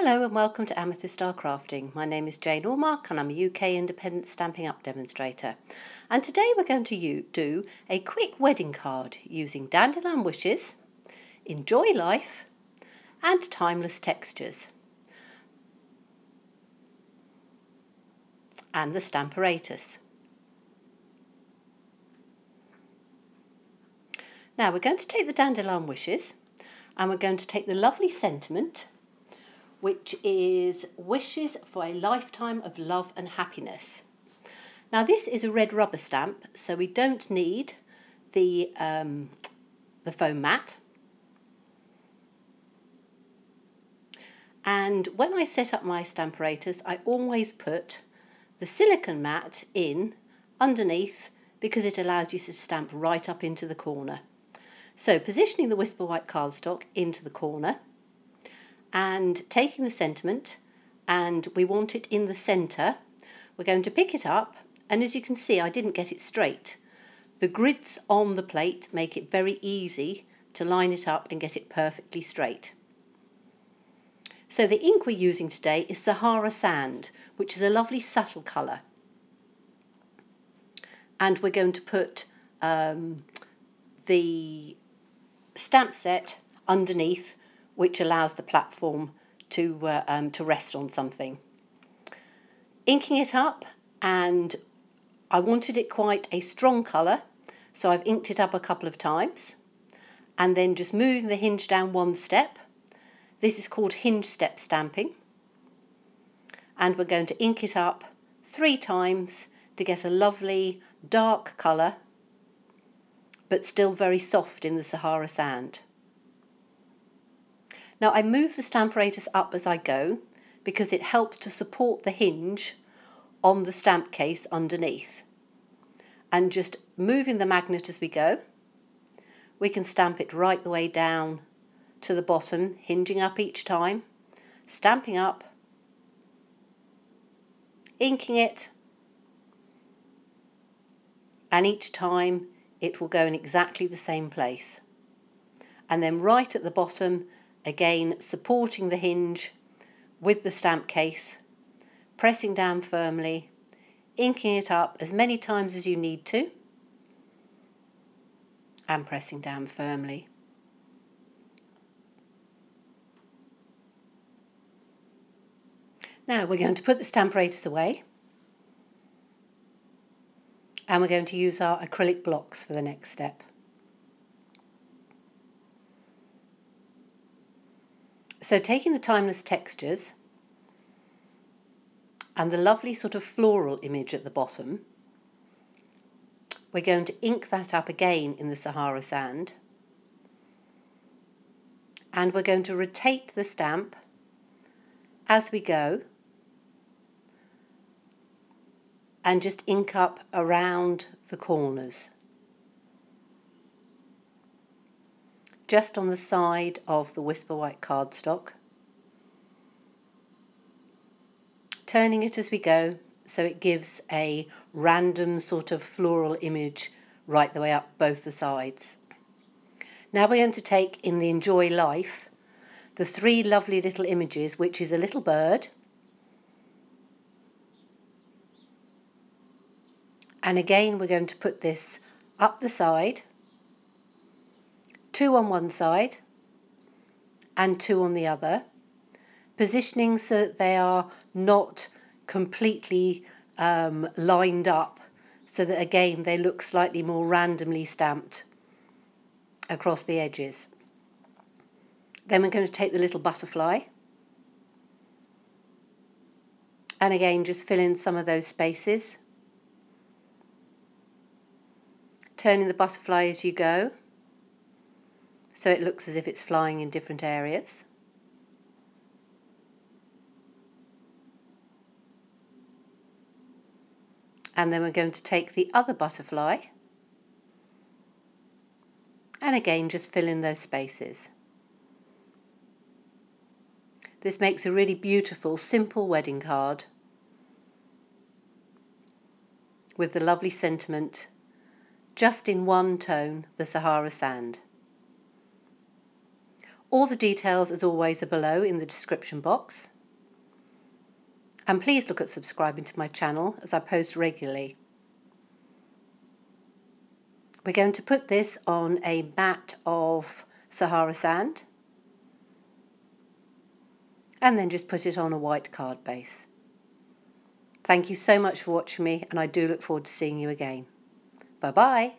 Hello and welcome to Amethyst Style Crafting. My name is Jane Allmark and I'm a UK independent Stampin' Up demonstrator. And today we're going to do a quick wedding card using Dandelion Wishes, Enjoy Life and Timeless Textures. And the Stamparatus. Now we're going to take the Dandelion Wishes and we're going to take the lovely sentiment, which is wishes for a lifetime of love and happiness. Now this is a red rubber stamp, so we don't need the foam mat. And when I set up my Stamparatus, I always put the silicone mat in underneath because it allows you to stamp right up into the corner. So positioning the Whisper White cardstock into the corner and taking the sentiment, and we want it in the centre, we're going to pick it up, and as you can see I didn't get it straight. The grids on the plate make it very easy to line it up and get it perfectly straight. So the ink we're using today is Sahara Sand, which is a lovely subtle colour. And we're going to put the stamp set underneath, which allows the platform to rest on something. Inking it up, and I wanted it quite a strong colour, so I've inked it up a couple of times, and then just moving the hinge down one step. This is called hinge step stamping, and we're going to ink it up 3 times to get a lovely dark colour, but still very soft in the Sahara Sand. Now I move the Stamparatus up as I go because it helps to support the hinge on the stamp case underneath. And just moving the magnet as we go, we can stamp it right the way down to the bottom, hinging up each time, stamping up, inking it, and each time it will go in exactly the same place. And then right at the bottom, again supporting the hinge with the stamp case, pressing down firmly, inking it up as many times as you need to, and pressing down firmly. Now we're going to put the Stamparatus away, and we're going to use our acrylic blocks for the next step. So taking the Timeless Textures and the lovely sort of floral image at the bottom, we're going to ink that up again in the Sahara Sand, and we're going to rotate the stamp as we go and just ink up around the corners, just on the side of the Whisper White cardstock, turning it as we go so it gives a random sort of floral image right the way up both the sides. Now we're going to take in the Enjoy Life the 3 lovely little images, which is a little bird, and again we're going to put this up the side, 2 on one side and 2 on the other, positioning so that they are not completely lined up, so that again they look slightly more randomly stamped across the edges. Then we're going to take the little butterfly and again just fill in some of those spaces, turning the butterfly as you go so it looks as if it's flying in different areas. And then we're going to take the other butterfly and again just fill in those spaces. This makes a really beautiful, simple wedding card with the lovely sentiment just in one tone, the Sahara Sand. All the details, as always, are below in the description box. And please look at subscribing to my channel as I post regularly. We're going to put this on a mat of Sahara Sand and then just put it on a white card base. Thank you so much for watching me, and I do look forward to seeing you again. Bye bye.